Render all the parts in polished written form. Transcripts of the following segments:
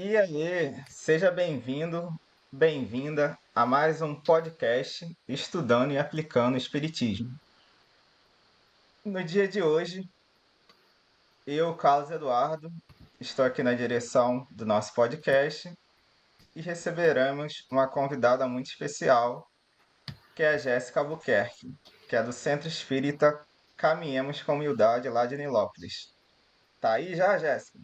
E aí, seja bem-vindo, bem-vinda a mais um podcast Estudando e Aplicando o Espiritismo. No dia de hoje, eu, Carlos Eduardo, estou aqui na direção do nosso podcast e receberemos uma convidada muito especial, que é a Jéssica Albuquerque, que é do Centro Espírita Caminhemos com Humildade, lá de Nilópolis. Tá aí já, Jéssica?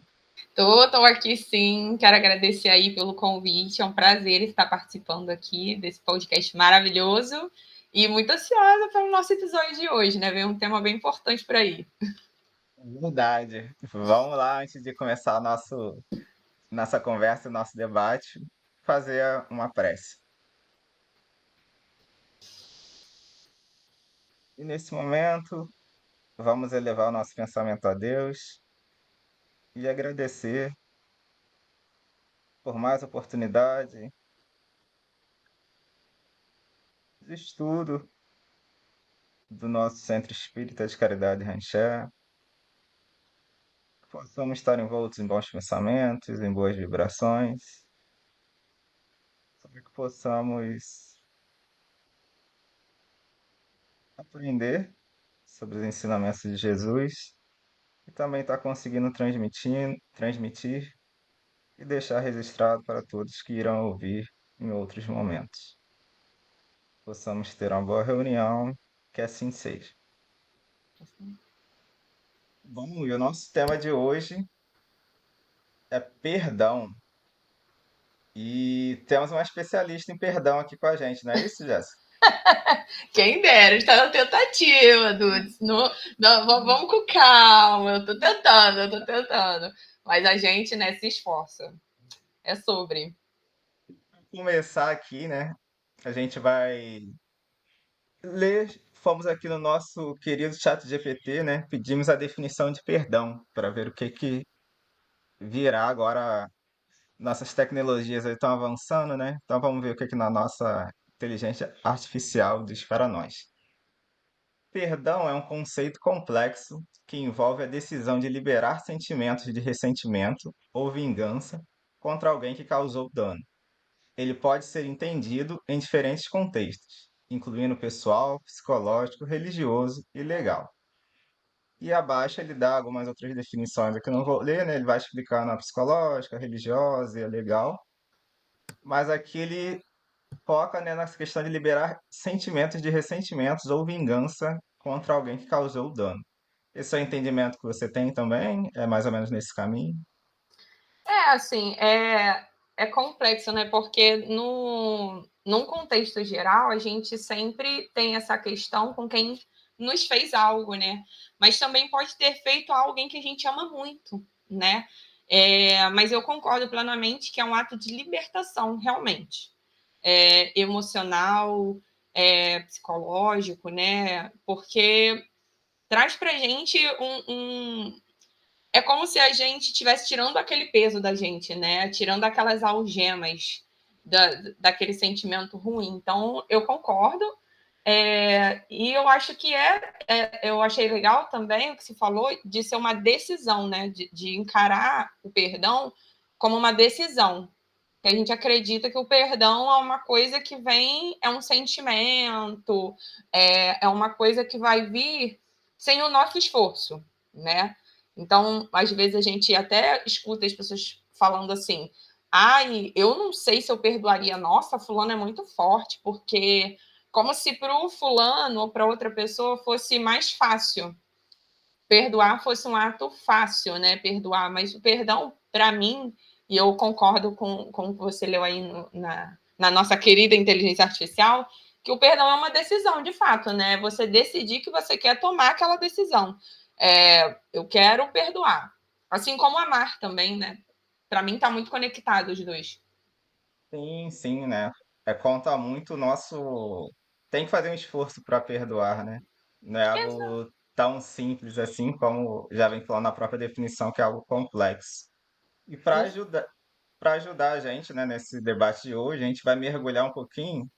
Tô aqui sim. Quero agradecer aí pelo convite. É um prazer estar participando aqui desse podcast maravilhoso e muito ansiosa pelo nosso episódio de hoje, né? Vem um tema bem importante por aí. Verdade. Vamos lá, antes de começar nossa conversa, nosso debate, fazer uma prece. E nesse momento, vamos elevar o nosso pensamento a Deus e agradecer por mais oportunidade de estudo do nosso Centro Espírita de Caridade Ranché, que possamos estar envoltos em bons pensamentos, em boas vibrações, para que possamos aprender sobre os ensinamentos de Jesus e também estar conseguindo transmitir e deixar registrado para todos que irão ouvir em outros momentos. Possamos ter uma boa reunião, que assim seja. Bom, e o nosso tema de hoje é perdão. E temos uma especialista em perdão aqui com a gente, não é isso, Jéssica? Quem dera, está na tentativa, Dudes. Vamos com calma. Eu tô tentando. Mas a gente, né, se esforça. É sobre. Para começar aqui, né? A gente vai ler. Fomos aqui no nosso querido chat GPT, né? Pedimos a definição de perdão para ver o que virá agora. Nossas tecnologias aí estão avançando, né? Então vamos ver o que na nossa inteligência artificial diz para nós. Perdão é um conceito complexo que envolve a decisão de liberar sentimentos de ressentimento ou vingança contra alguém que causou dano. Ele pode ser entendido em diferentes contextos, incluindo pessoal, psicológico, religioso e legal. E abaixo ele dá algumas outras definições aqui, eu não vou ler, né? Ele vai explicar na psicológica, religiosa e legal. Mas aqui ele foca, né, nessa questão de liberar sentimentos de ressentimentos ou vingança contra alguém que causou o dano. Esse é o entendimento que você tem também? É mais ou menos nesse caminho? É complexo, né? Porque num contexto geral, a gente sempre tem essa questão com quem nos fez algo, né? Mas também pode ter feito a alguém que a gente ama muito, né? Mas eu concordo plenamente que é um ato de libertação, realmente. Emocional, psicológico, né? Porque traz pra gente é como se a gente estivesse tirando aquele peso da gente, né? Tirando aquelas algemas daquele sentimento ruim. Então, eu concordo. E eu acho que eu achei legal também o que se falou de ser uma decisão, né? De encarar o perdão como uma decisão. Que a gente acredita que o perdão é uma coisa que vem, é um sentimento, é uma coisa que vai vir sem o nosso esforço, né? Então, às vezes a gente até escuta as pessoas falando assim: ai, eu não sei se eu perdoaria. Nossa, fulano é muito forte, porque como se para o fulano ou para outra pessoa fosse mais fácil. Perdoar fosse um ato fácil, né? Perdoar, mas o perdão, para mim, e eu concordo com o que você leu aí na nossa querida inteligência artificial, que o perdão é uma decisão, de fato, né? Você decidir que você quer tomar aquela decisão. Eu quero perdoar. Assim como amar também, né? Para mim, está muito conectado os dois. Sim, sim, né? Conta muito o nosso. Tem que fazer um esforço para perdoar, né? Não é Exato. algo tão simples assim, como já vem falando na própria definição, que é algo complexo. E para ajudar a gente, né, nesse debate de hoje, a gente vai mergulhar um pouquinho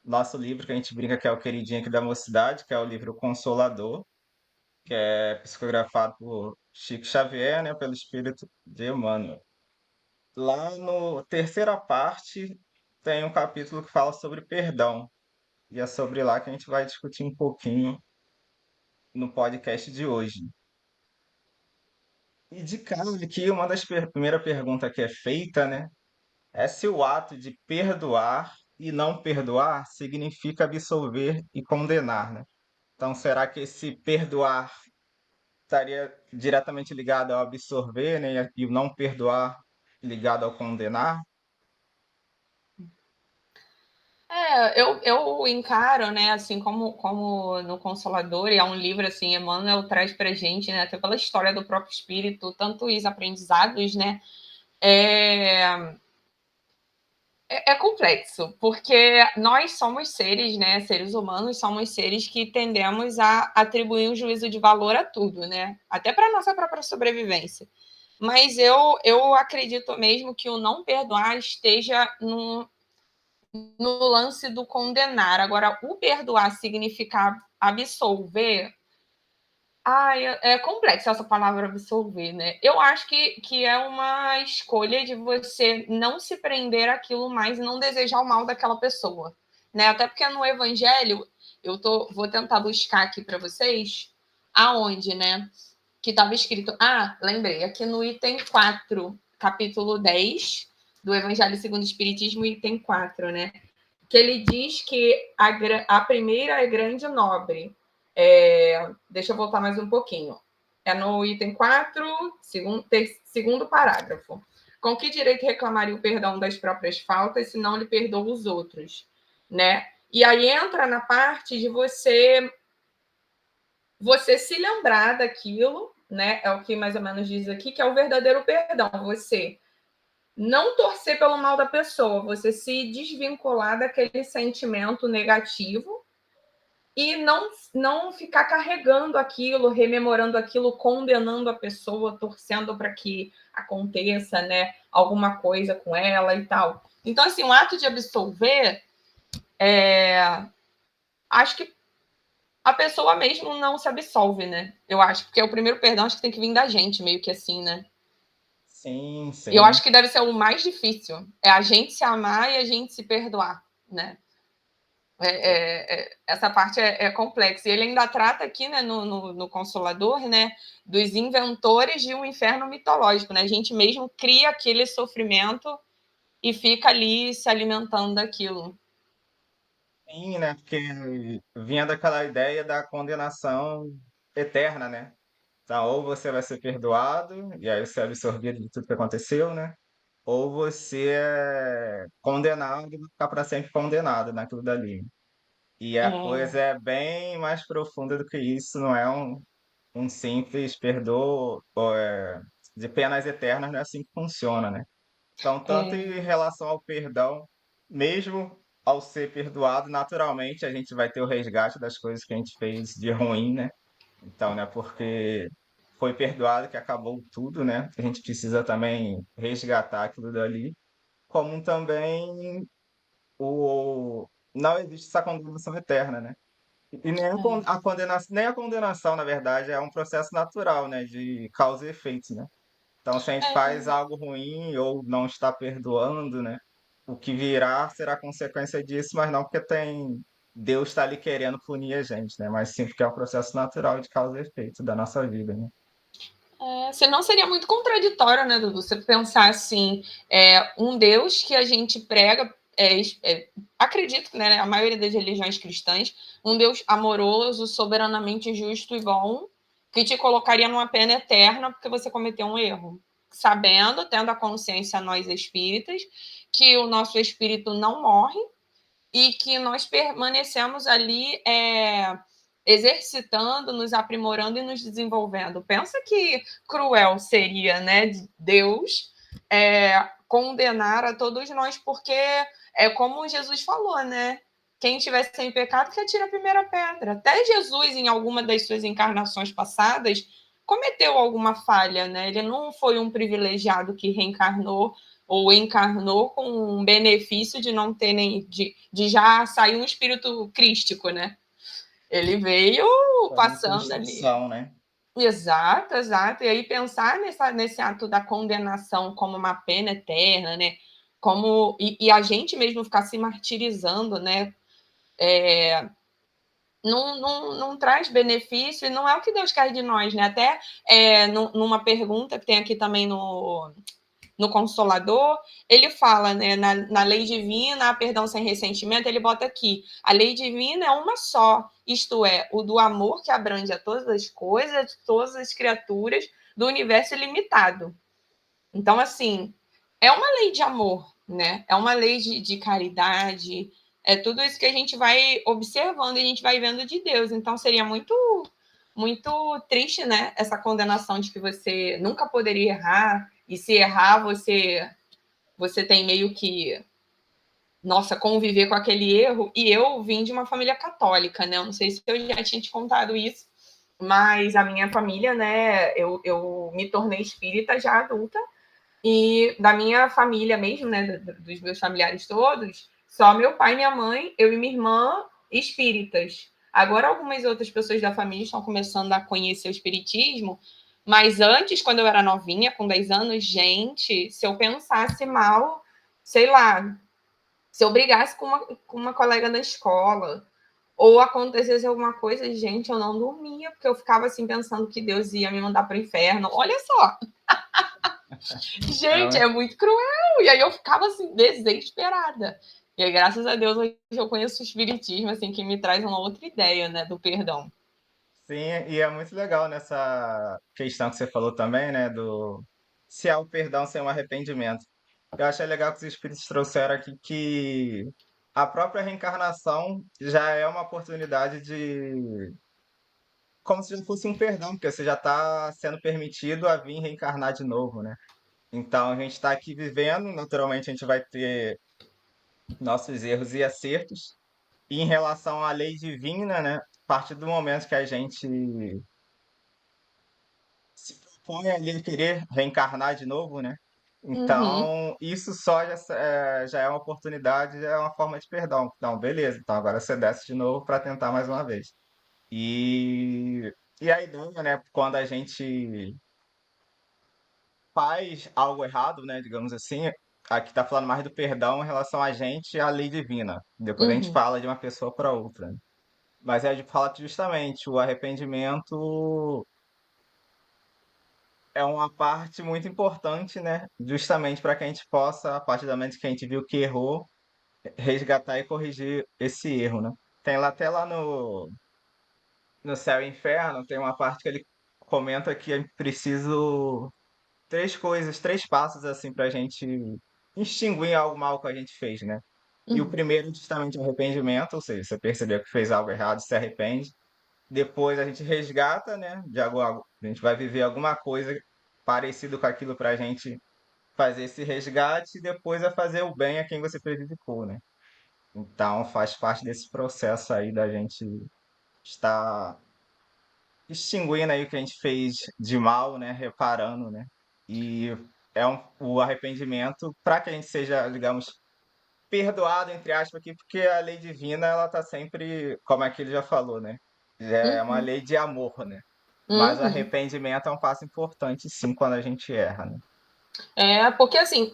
no nosso livro que a gente brinca que é o queridinho aqui da mocidade, que é o livro Consolador, que é psicografado por Chico Xavier, né, pelo espírito de Emmanuel. lá no terceira parte tem um capítulo que fala sobre perdão. E é sobre lá que a gente vai discutir um pouquinho no podcast de hoje. E de cara aqui, uma das primeiras perguntas que é feita, né, é se o ato de perdoar e não perdoar significa absolver e condenar, né? Então, será que esse perdoar estaria diretamente ligado ao absorver, né, e o não perdoar ligado ao condenar? Eu encaro, né, assim, como no Consolador, e é um livro, assim, Emmanuel traz pra gente, né, até pela história do próprio espírito, tanto os aprendizados, né, é, é complexo, porque nós somos seres, né, seres humanos, somos seres que tendemos a atribuir um juízo de valor a tudo, né, até para nossa própria sobrevivência. Mas eu acredito mesmo que o não perdoar esteja no lance do condenar. Agora, o perdoar significar absolver. Ai, é complexa essa palavra absolver, né? Eu acho que é uma escolha de você não se prender àquilo mais e não desejar o mal daquela pessoa, né? Até porque no Evangelho, vou tentar buscar aqui para vocês aonde, né? Que estava escrito. Ah, lembrei, aqui no item 4, capítulo 10 do Evangelho segundo o Espiritismo, item 4, né? Que ele diz que a primeira é grande e nobre. Deixa eu voltar mais um pouquinho. É no item 4, segundo parágrafo. Com que direito reclamaria o perdão das próprias faltas se não lhe perdoa os outros? Né? E aí entra na parte de você se lembrar daquilo, né? É o que mais ou menos diz aqui, que é o verdadeiro perdão. Você não torcer pelo mal da pessoa, você se desvincular daquele sentimento negativo e não ficar carregando aquilo, rememorando aquilo, condenando a pessoa, torcendo para que aconteça, né, alguma coisa com ela e tal. Então, assim, o ato de absolver, acho que a pessoa mesmo não se absolve, né? Eu acho, porque o primeiro perdão acho que tem que vir da gente, meio que assim, né? Sim, E eu sim. acho que deve ser o mais difícil, é a gente se amar e a gente se perdoar, né? Essa parte é complexa. E ele ainda trata aqui, né, no Consolador, né, dos inventores de um inferno mitológico. Né? A gente mesmo cria aquele sofrimento e fica ali se alimentando daquilo. Sim, né? Porque vinha daquela ideia da condenação eterna, né? Então, ou você vai ser perdoado, e aí você é absorvido de tudo que aconteceu, né? Ou você é condenado e vai ficar para sempre condenado naquilo dali. E a É, coisa é bem mais profunda do que isso, não é um simples perdão de penas eternas, não é assim que funciona, né? Então, tanto é, em relação ao perdão, mesmo ao ser perdoado, naturalmente a gente vai ter o resgate das coisas que a gente fez de ruim, né? Então, né, porque foi perdoado que acabou tudo, né? A gente precisa também resgatar aquilo dali, como também não existe essa condenação eterna, né? E nem a condenação, nem a condenação, na verdade, é um processo natural, né, de causa e efeito, né? Então, se a gente faz é, algo ruim ou não está perdoando, né? O que virá será consequência disso, mas não porque Deus está ali querendo punir a gente, né? Mas sim porque é um processo natural de causa e efeito da nossa vida, né? senão seria muito contraditório, né, Dudu? Você pensar assim, um Deus que a gente prega, acredito que, né, a maioria das religiões cristãs, um Deus amoroso, soberanamente justo e bom, que te colocaria numa pena eterna porque você cometeu um erro. Sabendo, tendo a consciência, nós espíritas, que o nosso espírito não morre e que nós permanecemos ali exercitando, nos aprimorando e nos desenvolvendo. Pensa que cruel seria, né, Deus condenar a todos nós, porque é como Jesus falou, né? Quem tiver sem pecado que atira a primeira pedra. Até Jesus, em alguma das suas encarnações passadas, cometeu alguma falha, né? Ele não foi um privilegiado que reencarnou ou encarnou com um benefício de não ter nem de já sair um espírito crístico, né? Ele veio Foi muita passando ali. instrução, né? Exato, exato. E aí pensar nesse ato da condenação como uma pena eterna, né? E a gente mesmo ficar se martirizando, né? Não traz benefício e não é o que Deus quer de nós, né? Até numa pergunta que tem aqui também no Consolador, ele fala, né, na lei divina, perdão sem ressentimento, ele bota aqui, a lei divina é uma só, isto é, o do amor que abrange a todas as coisas, todas as criaturas do universo ilimitado. Então, assim, é uma lei de amor, né? É uma lei de caridade, é tudo isso que a gente vai observando e a gente vai vendo de Deus. Então, seria muito triste, né? Essa condenação de que você nunca poderia errar, e se errar, você tem meio que, nossa, conviver com aquele erro. E eu vim de uma família católica, né? Eu não sei se eu já tinha te contado isso, mas a minha família, né? Eu me tornei espírita já adulta, e da minha família mesmo, né? Dos meus familiares todos, só meu pai, minha mãe, eu e minha irmã espíritas. Agora, algumas outras pessoas da família estão começando a conhecer o espiritismo, mas antes, quando eu era novinha, com 10 anos, gente, se eu pensasse mal, sei lá, se eu brigasse com uma colega da escola, ou acontecesse alguma coisa, gente, eu não dormia, porque eu ficava assim pensando que Deus ia me mandar para o inferno. Olha só, É, gente, é muito cruel. E aí eu ficava assim, desesperada. E aí, graças a Deus, hoje eu conheço o Espiritismo, assim, que me traz uma outra ideia, né, do perdão. sim, e é muito legal nessa questão que você falou também, né, do se há o perdão sem o arrependimento. Eu achei legal que os espíritos trouxeram aqui que a própria reencarnação já é uma oportunidade de, como se já fosse um perdão, porque você já está sendo permitido a vir reencarnar de novo, né? Então a gente está aqui vivendo, naturalmente a gente vai ter nossos erros e acertos. E em relação à lei divina, né? A partir do momento que a gente se propõe ali a querer reencarnar de novo, né? Uhum, Então, isso só já é uma oportunidade, já é uma forma de perdão. Então, beleza, então agora você desce de novo para tentar mais uma vez. E a ideia, né, quando a gente faz algo errado, né, digamos assim, aqui está falando mais do perdão em relação a gente e à lei divina. Depois a gente uhum, fala de uma pessoa para outra, né? Mas é de falar justamente, o arrependimento é uma parte muito importante, né? Justamente para que a gente possa, a partir do momento que a gente viu que errou, resgatar e corrigir esse erro, né? Tem lá até lá no Céu e Inferno, tem uma parte que ele comenta que é preciso três coisas, três passos assim para a gente extinguir algo mal que a gente fez, né? E o uhum, primeiro justamente é o arrependimento, ou seja, você percebeu que fez algo errado, se arrepende. Depois a gente resgata, né? A gente vai viver alguma coisa parecido com aquilo para a gente fazer esse resgate e depois é fazer o bem a quem você prejudicou, né? Então faz parte desse processo aí da gente estar extinguindo aí o que a gente fez de mal, né? Reparando, né? E o arrependimento para que a gente seja, digamos, perdoado, entre aspas, aqui, porque a lei divina, ela tá sempre, como aquele já falou, né? É uma uhum, lei de amor, né? Mas o uhum. arrependimento é um passo importante, sim, quando a gente erra, né? Porque assim,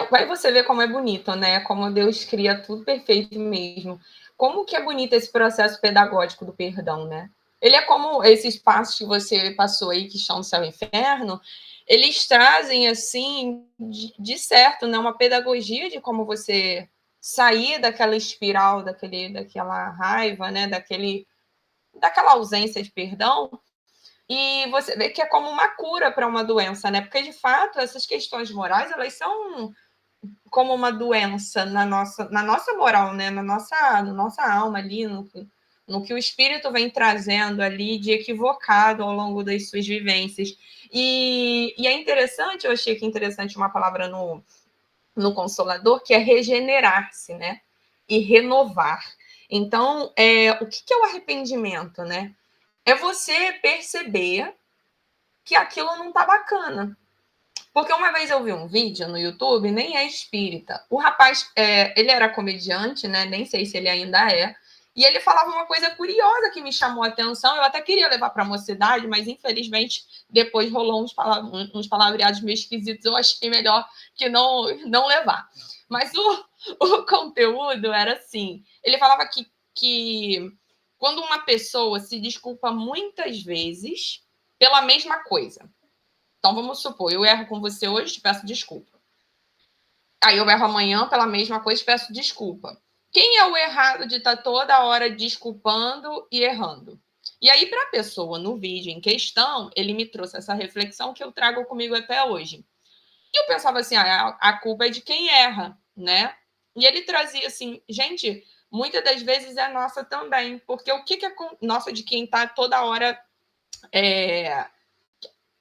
vai você ver como é bonito, né? Como Deus cria tudo perfeito mesmo. Como que é bonito esse processo pedagógico do perdão, né? Ele é como esses passos que você passou aí, que estão no céu e inferno, eles trazem, assim, de certo, né? Uma pedagogia de como você sair daquela espiral, daquela raiva, né? Daquela ausência de perdão, e você vê que é como uma cura para uma doença, né? Porque de fato essas questões morais elas são como uma doença na nossa moral, né? Na nossa alma ali, no que o espírito vem trazendo ali de equivocado ao longo das suas vivências. E é interessante, eu achei que é interessante uma palavra no Consolador, que é regenerar-se, né? E renovar. Então, o que é o arrependimento, né? É você perceber que aquilo não tá bacana. Porque uma vez eu vi um vídeo no YouTube, nem é espírita. O rapaz, ele era comediante, né? Nem sei se ele ainda é. E ele falava uma coisa curiosa que me chamou a atenção. Eu até queria levar para a mocidade, mas infelizmente depois rolou uns palavreados meio esquisitos. Eu achei melhor que não levar. Mas o conteúdo era assim: ele falava que quando uma pessoa se desculpa muitas vezes pela mesma coisa. Então vamos supor, eu erro com você hoje, te peço desculpa. Aí eu erro amanhã pela mesma coisa, te peço desculpa. Quem é o errado de estar toda hora desculpando e errando? E aí, para a pessoa no vídeo em questão, ele me trouxe essa reflexão que eu trago comigo até hoje. E eu pensava assim, a culpa é de quem erra, né? E ele trazia assim, gente, muitas das vezes é nossa também, porque o que é nossa de quem está toda hora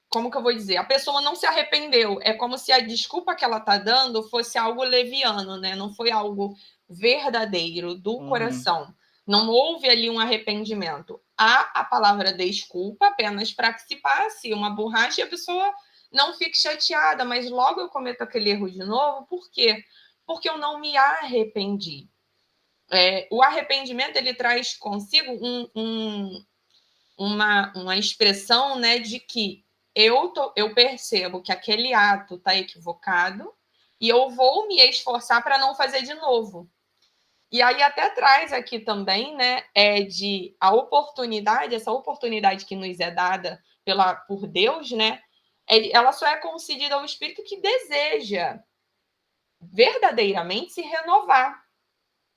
como que eu vou dizer? A pessoa não se arrependeu. É como se a desculpa que ela está dando fosse algo leviano, né? Não foi algo verdadeiro do Uhum. coração. Não houve ali um arrependimento. Há a palavra desculpa apenas para que se passe uma borracha e a pessoa não fique chateada, mas logo eu cometo aquele erro de novo. Por quê? Porque eu não me arrependi. O arrependimento ele traz consigo uma expressão, né, de que eu percebo que aquele ato está equivocado e eu vou me esforçar para não fazer de novo. E aí até traz aqui também, né, de a oportunidade, essa oportunidade que nos é dada por Deus, né, ela só é concedida ao espírito que deseja verdadeiramente se renovar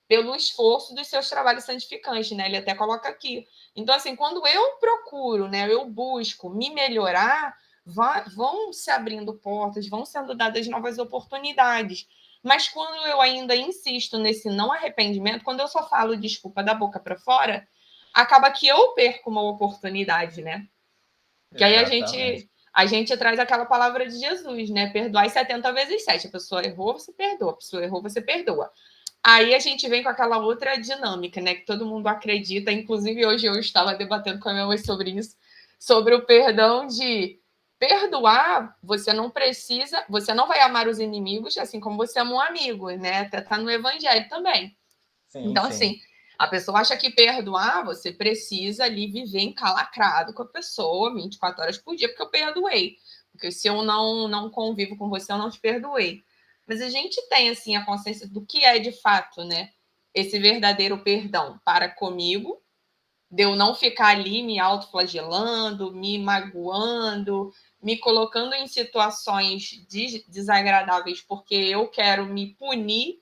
pelo esforço dos seus trabalhos santificantes, né? Ele até coloca aqui. Então, assim, quando eu procuro, né, eu busco me melhorar, vão se abrindo portas, vão sendo dadas novas oportunidades. Mas quando eu ainda insisto nesse não arrependimento, quando eu só falo desculpa da boca para fora, acaba que eu perco uma oportunidade, né? Que aí a Exatamente. gente a gente traz aquela palavra de Jesus, né? Perdoai 70 vezes 7. A pessoa errou, você perdoa. A pessoa errou, você perdoa. Aí a gente vem com aquela outra dinâmica, né? Que todo mundo acredita. Inclusive, hoje eu estava debatendo com a minha mãe sobre isso, sobre o perdão de perdoar, você não precisa, você não vai amar os inimigos, assim como você ama um amigo, né? Até tá no evangelho também. Sim, Então, sim. assim, a pessoa acha que perdoar, você precisa ali viver encalacrado com a pessoa 24 horas por dia, porque eu perdoei. Porque se eu não convivo com você, eu não te perdoei. Mas a gente tem, assim, a consciência do que é de fato, né? Esse verdadeiro perdão para comigo, de eu não ficar ali me autoflagelando, me magoando, me colocando em situações desagradáveis porque eu quero me punir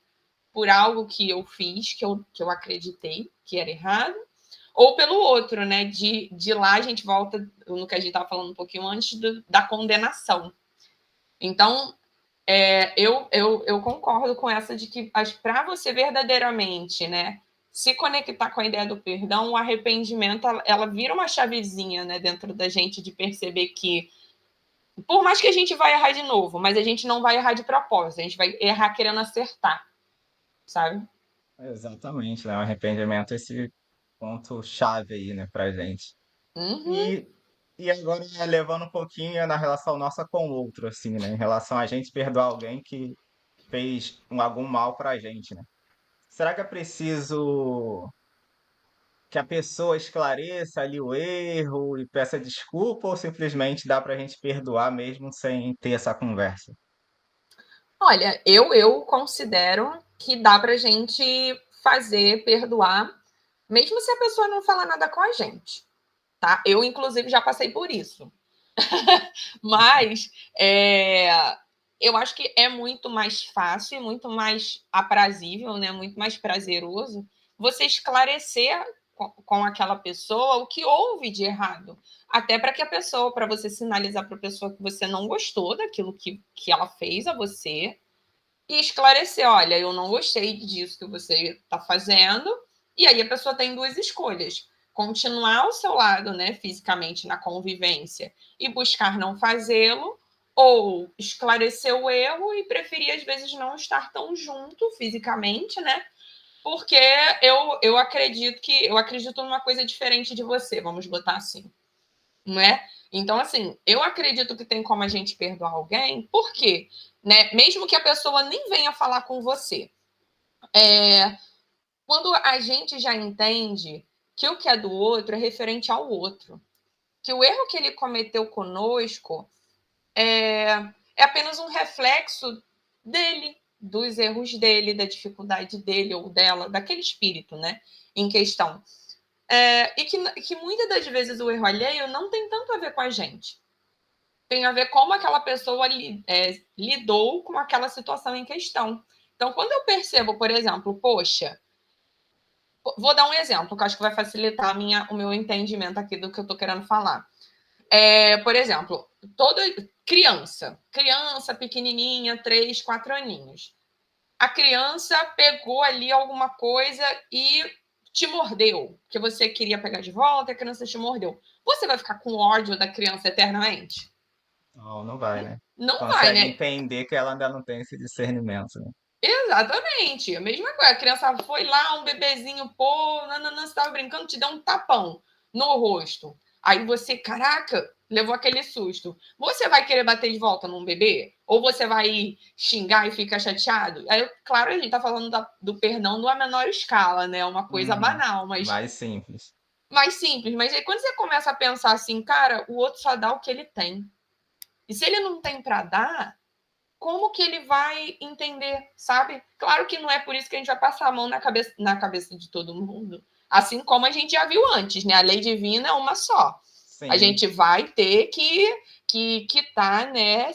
por algo que eu fiz, que eu acreditei que era errado, ou pelo outro, né? De lá a gente volta no que a gente estava falando um pouquinho antes da condenação. Então, eu concordo com essa de que para você verdadeiramente, né, se conectar com a ideia do perdão, o arrependimento ela vira uma chavezinha, né, dentro da gente de perceber que por mais que a gente vai errar de novo, mas a gente não vai errar de propósito, a gente vai errar querendo acertar, sabe? Exatamente, né? O arrependimento é esse ponto-chave aí, né, pra gente. Uhum. E, e agora, levando um pouquinho na relação nossa com o outro, assim, né? Em relação a gente perdoar alguém que fez algum mal pra gente, né? Será que é preciso que a pessoa esclareça ali o erro e peça desculpa ou simplesmente dá pra gente perdoar mesmo sem ter essa conversa? Olha, eu considero que dá pra gente fazer, perdoar, mesmo se a pessoa não falar nada com a gente, tá? Eu, inclusive, já passei por isso. Mas eu acho que é muito mais fácil, muito mais aprazível, né? Muito mais prazeroso você esclarecer com aquela pessoa o que houve de errado. Até para que a pessoa, para você sinalizar para a pessoa que você não gostou daquilo que ela fez a você, e esclarecer: olha, eu não gostei disso que você está fazendo. E aí a pessoa tem duas escolhas: continuar ao seu lado, né, fisicamente na convivência e buscar não fazê-lo, ou esclarecer o erro e preferir às vezes não estar tão junto fisicamente, né? Porque eu acredito numa coisa diferente de você, vamos botar assim, não é? Então, assim, eu acredito que tem como a gente perdoar alguém, por quê? Né? Mesmo que a pessoa nem venha falar com você. Quando a gente já entende que o que é do outro é referente ao outro, que o erro que ele cometeu conosco é apenas um reflexo dele, dos erros dele, da dificuldade dele ou dela, daquele espírito, né, em questão. E que muitas das vezes o erro alheio não tem tanto a ver com a gente. Tem a ver como aquela pessoa lidou com aquela situação em questão. Então, quando eu percebo, por exemplo, poxa, vou dar um exemplo que eu acho que vai facilitar o meu entendimento aqui do que eu estou querendo falar. Por exemplo, toda criança pequenininha, 3, 4 aninhos. A criança pegou ali alguma coisa e te mordeu, que você queria pegar de volta, a criança te mordeu. Você vai ficar com ódio da criança eternamente? Não, não vai, né? Não vai, Consegue né? entender que ela ainda não tem esse discernimento, né? Exatamente, a mesma coisa. A criança foi lá, um bebezinho, pô, você estava brincando, te deu um tapão no rosto. Aí você, caraca, levou aquele susto. Você vai querer bater de volta num bebê? Ou você vai xingar e ficar chateado? Aí, claro, a gente tá falando do perdão numa menor escala, né? Uma coisa Uhum. banal, mas Mais simples. mais simples. Mas aí quando você começa a pensar assim, cara, o outro só dá o que ele tem. E se ele não tem para dar, como que ele vai entender, sabe? Claro que não é por isso que a gente vai passar a mão na cabeça de todo mundo. Assim como a gente já viu antes, né? A lei divina é uma só. A Sim. gente vai ter que tá, né?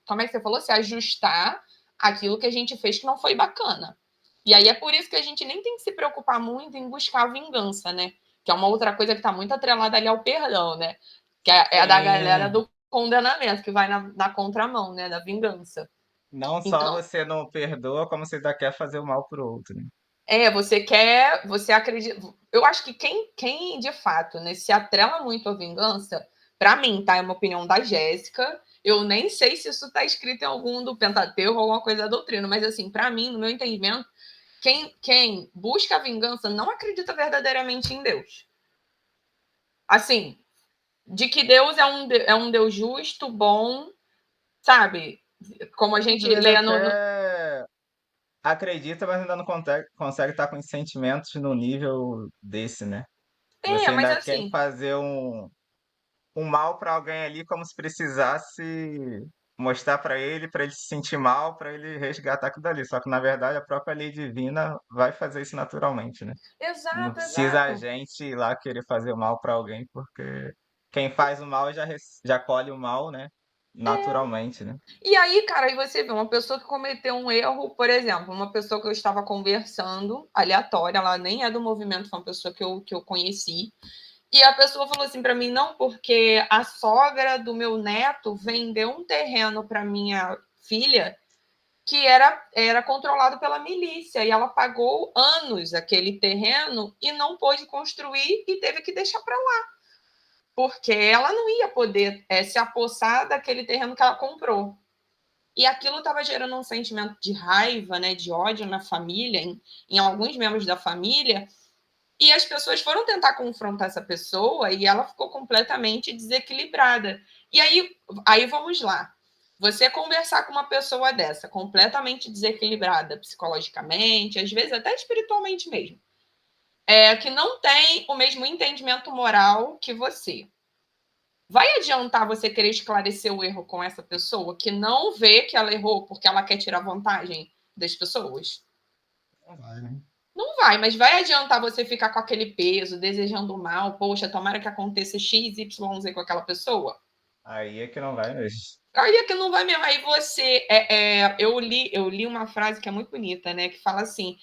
Como é que você falou? Se ajustar aquilo que a gente fez que não foi bacana. E aí é por isso que a gente nem tem que se preocupar muito em buscar vingança, né? Que é uma outra coisa que está muito atrelada ali ao perdão, né? Que é a da galera Sim. do condenamento, que vai na contramão, né? Da vingança. Não só Então, você não perdoa, como você ainda quer fazer o mal pro outro, né? você acredita. Eu acho que quem de fato, né, se atrela muito à vingança, para mim, tá? É uma opinião da Jéssica. Eu nem sei se isso está escrito em algum do Pentateuco, alguma coisa da doutrina, mas assim, para mim, no meu entendimento, quem busca a vingança não acredita verdadeiramente em Deus. Assim, de que Deus é um Deus justo, bom, sabe? Como a Às gente vezes lê no. até acredita, mas ainda não consegue estar com os sentimentos no nível desse, né? Você Mas ainda quer assim, fazer um mal para alguém ali como se precisasse mostrar para ele se sentir mal, para ele resgatar aquilo dali. Só que na verdade a própria lei divina vai fazer isso naturalmente, né? Não exato, precisa a exato. gente ir lá querer fazer o mal para alguém, porque quem faz o mal já colhe o mal, né? Naturalmente, né? E aí, cara, aí você vê uma pessoa que cometeu um erro, por exemplo, uma pessoa que eu estava conversando, aleatória, ela nem é do movimento, foi uma pessoa que eu conheci, e a pessoa falou assim para mim, não, porque a sogra do meu neto vendeu um terreno para minha filha que era controlado pela milícia, e ela pagou anos aquele terreno e não pôde construir e teve que deixar para lá, porque ela não ia poder se apossar daquele terreno que ela comprou. E aquilo estava gerando um sentimento de raiva, né, de ódio na família, em alguns membros da família, e as pessoas foram tentar confrontar essa pessoa e ela ficou completamente desequilibrada. E aí vamos lá. Você conversar com uma pessoa dessa, completamente desequilibrada psicologicamente, às vezes até espiritualmente mesmo, que não tem o mesmo entendimento moral que você. Vai adiantar você querer esclarecer o erro com essa pessoa que não vê que ela errou porque ela quer tirar vantagem das pessoas? Não vai, né? Não vai, mas vai adiantar você ficar com aquele peso, desejando mal, poxa, tomara que aconteça X, Y, Z com aquela pessoa? Aí é que não vai mesmo. Aí é que não vai mesmo. Aí você. Eu li uma frase que é muito bonita, né? Que fala assim: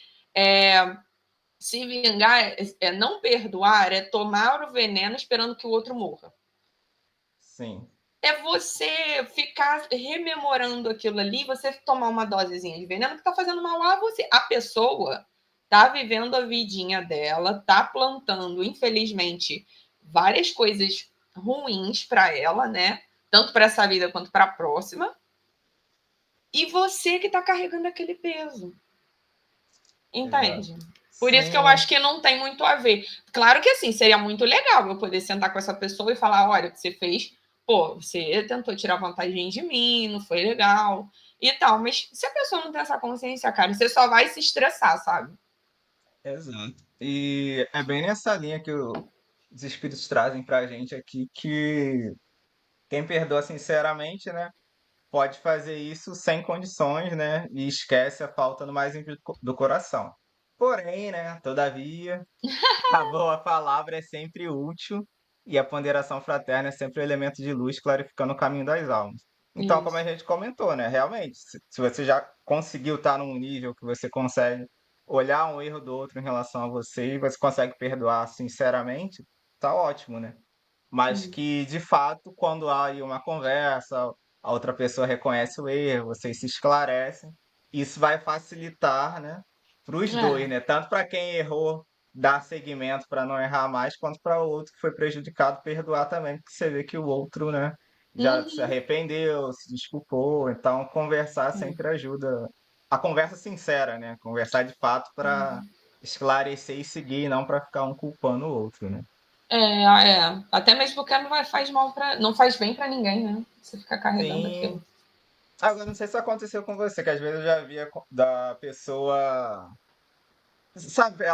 se vingar não perdoar, é tomar o veneno esperando que o outro morra. Sim. É você ficar rememorando aquilo ali, você tomar uma dosezinha de veneno que tá fazendo mal a você. A pessoa tá vivendo a vidinha dela, tá plantando, infelizmente, várias coisas ruins para ela, né? Tanto para essa vida quanto para a próxima. E você que tá carregando aquele peso. Exato. Entende? Por isso que eu Sim, acho que não tem muito a ver. Claro que assim, seria muito legal eu poder sentar com essa pessoa e falar: olha, o que você fez, pô, você tentou tirar vantagem de mim, não foi legal. e tal. Mas se a pessoa não tem essa consciência, cara, você só vai se estressar, sabe? Exato. E é bem nessa linha que os espíritos trazem pra gente aqui que quem perdoa sinceramente, né, pode fazer isso sem condições, né, e esquece a falta no mais íntimo do coração. Porém, né, todavia, a boa palavra é sempre útil e a ponderação fraterna é sempre um elemento de luz clarificando o caminho das almas. Então, como a Isso. gente comentou, né, realmente, se você já conseguiu estar num nível que você consegue olhar um erro do outro em relação a você e você consegue perdoar sinceramente, tá ótimo, né? Mas Isso. que, de fato, quando há aí uma conversa, a outra pessoa reconhece o erro, vocês se esclarecem, isso vai facilitar, né, para os dois, É. né? Tanto para quem errou dar seguimento para não errar mais, quanto para o outro que foi prejudicado perdoar também, porque você vê que o outro, né, já se Uhum. arrependeu, se desculpou, então conversar sempre ajuda. A conversa sincera, né? Conversar de fato para esclarecer e seguir, não para ficar um culpando o outro, né? Até mesmo porque não faz mal para, não faz bem para ninguém, né? Você ficar carregando Sim. aquilo. Agora, não sei se aconteceu com você, que às vezes eu já via da pessoa. Sabe,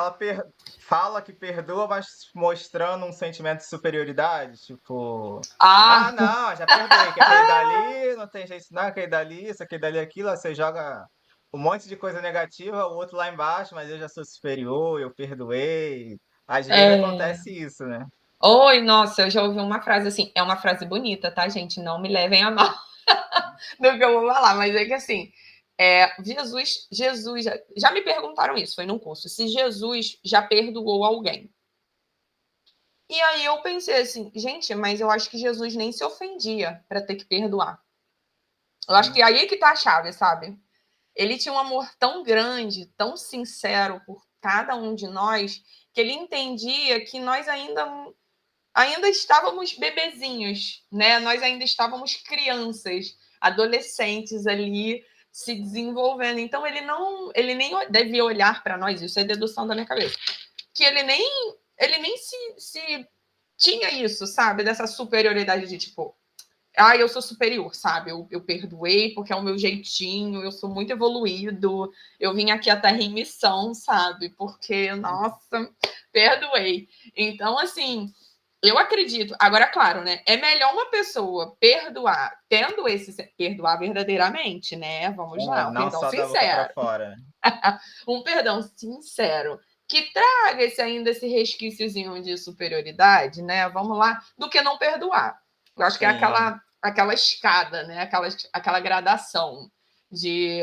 fala que perdoa, mas mostrando um sentimento de superioridade. Tipo, ah, Ah, não, já perdoei, que aquele dali não tem jeito, não, aquele dali, isso, aquele dali, aquilo. Aí você joga um monte de coisa negativa, o outro lá embaixo, mas eu já sou superior, eu perdoei. Às vezes é. acontece isso, né? Oi, nossa, eu já ouvi uma frase assim. É uma frase bonita, tá, gente? Não me levem a mal do que eu vou falar, mas é que assim, Jesus já me perguntaram isso, foi num curso, se Jesus já perdoou alguém. E aí eu pensei assim, gente, mas eu acho que Jesus nem se ofendia para ter que perdoar. Eu acho que Sim. aí que tá a chave, sabe? Ele tinha um amor tão grande, tão sincero por cada um de nós, que ele entendia que nós ainda estávamos bebezinhos, né? Nós ainda estávamos crianças, adolescentes ali se desenvolvendo. Então ele nem devia olhar para nós, isso é dedução da minha cabeça, que ele nem se tinha isso, sabe? Dessa superioridade de tipo, eu sou superior, sabe? Eu perdoei porque é o meu jeitinho, eu sou muito evoluído, eu vim aqui até em missão, sabe? Porque, nossa, perdoei. Então, assim, eu acredito. Agora, claro, né? É melhor uma pessoa perdoar, tendo perdoar verdadeiramente, né? Vamos É, lá, um não perdão só da boca para sincero. fora. Um perdão sincero que traga esse resquíciozinho de superioridade, né? Vamos lá, do que não perdoar. Eu acho que é Sim. aquela escada, né? Aquela gradação de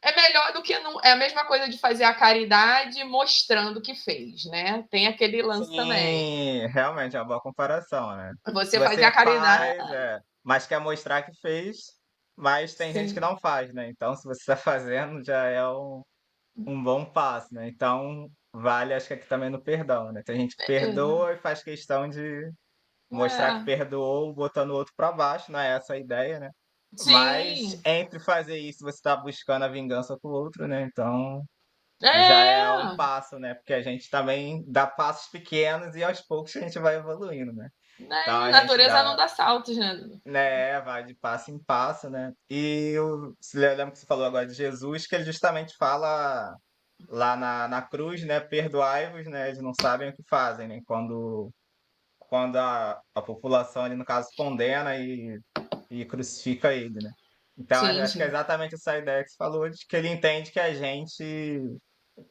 é melhor do que não. É a mesma coisa de fazer a caridade mostrando que fez, né? Tem aquele lance também. Sim, realmente é uma boa comparação, né? Se Você fazer você a caridade. faz, mas quer mostrar que fez, mas tem gente que Sim. não faz, né? Então, se você está fazendo, já é um bom passo, né? Então, vale, acho que aqui também no perdão, né? Tem gente que perdoa e faz questão de mostrar que É, perdoou, botando o outro para baixo, não é essa a ideia, né? Mas sim. entre fazer isso, você está buscando a vingança com o outro, né? Então, já é um É. passo, né? Porque a gente também dá passos pequenos e aos poucos a gente vai evoluindo, né? Então Né? a gente Natureza não dá, dá saltos, né? né, vai de passo em passo, né? E você lembra que você falou agora de Jesus, que ele justamente fala lá na cruz, né? Perdoai-vos, né? Eles não sabem o que fazem, né? Quando a população ali, no caso, condena e crucifica ele, né? Então, Sim, acho que é sim. exatamente essa ideia que você falou, de que ele entende que a gente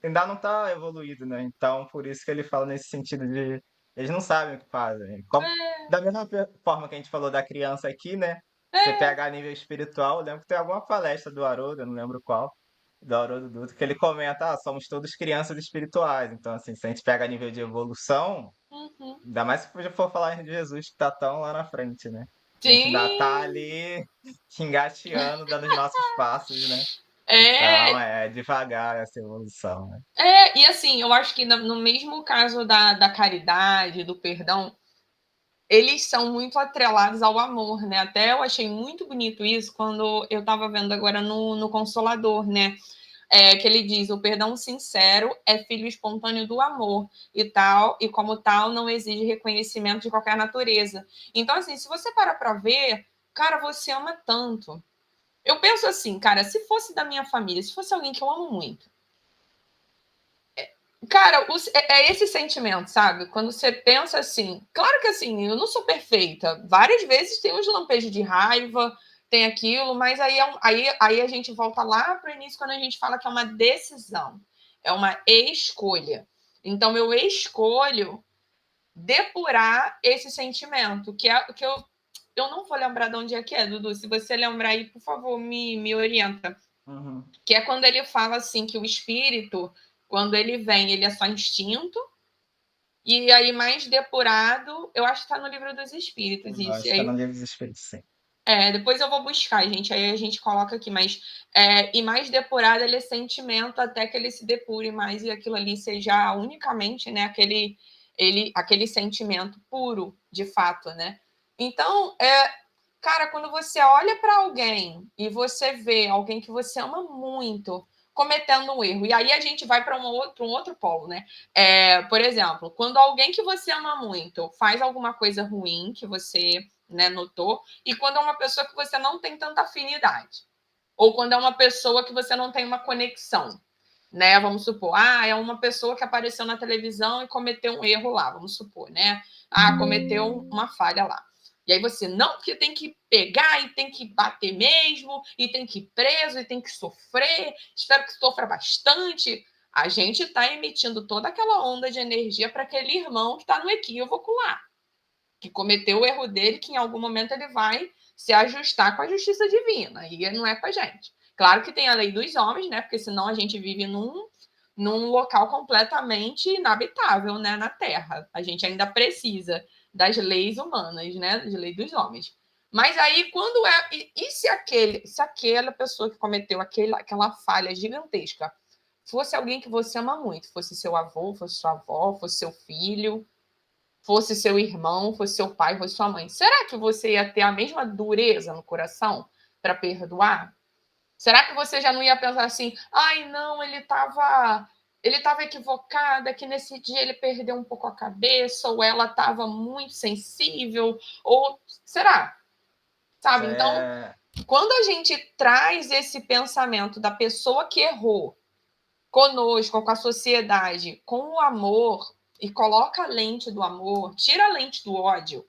ainda não está evoluído, né? Então, por isso que ele fala nesse sentido de eles não sabem o que fazem. Da mesma forma que a gente falou da criança aqui, né? Você É, pega a nível espiritual, eu lembro que tem alguma palestra do Haroldo, eu não lembro qual, do Haroldo Dutra, que ele comenta, somos todos crianças espirituais. Então, assim, se a gente pega a nível de evolução, uhum. ainda mais se for falar de Jesus que tá tão lá na frente, né? A gente ainda tá Sim. ali engateando, dando os nossos passos, né? Então, É, é devagar essa evolução, né? e assim, eu acho que no mesmo caso da caridade, do perdão, eles são muito atrelados ao amor, né? Até eu achei muito bonito isso quando eu estava vendo agora no Consolador, né? Que ele diz: o perdão sincero é filho espontâneo do amor e tal, e como tal não exige reconhecimento de qualquer natureza. Então, assim, se você para ver, cara, você ama tanto. Eu penso assim, cara, se fosse da minha família, se fosse alguém que eu amo muito, cara, é esse sentimento, sabe? Quando você pensa assim, claro que assim, eu não sou perfeita. Várias vezes tem uns lampejos de raiva, tem aquilo, mas aí a gente volta lá para o início quando a gente fala que é uma decisão, é uma escolha. Então eu escolho depurar esse sentimento, que é que eu não vou lembrar de onde é que é, Dudu. Se você lembrar aí, por favor, me orienta. Uhum. Que é quando ele fala assim que o espírito, quando ele vem, ele é só instinto, e aí mais depurado, eu acho que está no livro dos espíritos Eu isso. acho E que tá no aí, livro dos Espíritos, sim. depois eu vou buscar, gente, aí a gente coloca aqui, mas e mais depurado ele é sentimento até que ele se depure mais e aquilo ali seja unicamente, né, aquele sentimento puro, de fato, né? Então, cara, quando você olha para alguém e você vê alguém que você ama muito cometendo um erro, e aí a gente vai para um outro polo, né? Por exemplo, quando alguém que você ama muito faz alguma coisa ruim que você, né, notou, e quando é uma pessoa que você não tem tanta afinidade, ou quando é uma pessoa que você não tem uma conexão, né? Vamos supor, é uma pessoa que apareceu na televisão e cometeu um erro lá, vamos supor, né? Cometeu uma falha lá. E aí você, não, porque tem que pegar e tem que bater mesmo, e tem que ir preso, e tem que sofrer, espero que sofra bastante. A gente está emitindo toda aquela onda de energia para aquele irmão que está no equívoco lá, que cometeu o erro dele, que em algum momento ele vai se ajustar com a justiça divina, e não é com a gente. Claro que tem a lei dos homens, né? Porque senão a gente vive num local completamente inabitável, né, na Terra. A gente ainda precisa das leis humanas, né, das leis dos homens. Mas aí, quando é. E se aquela pessoa que cometeu aquela falha gigantesca fosse alguém que você ama muito, fosse seu avô, fosse sua avó, fosse seu filho, fosse seu irmão, fosse seu pai, fosse sua mãe, será que você ia ter a mesma dureza no coração para perdoar? Será que você já não ia pensar assim, ai, não, ele estava equivocado, que nesse dia ele perdeu um pouco a cabeça, ou ela estava muito sensível, ou será? Sabe? Então, É, quando a gente traz esse pensamento da pessoa que errou conosco, com a sociedade, com o amor, e coloca a lente do amor, tira a lente do ódio,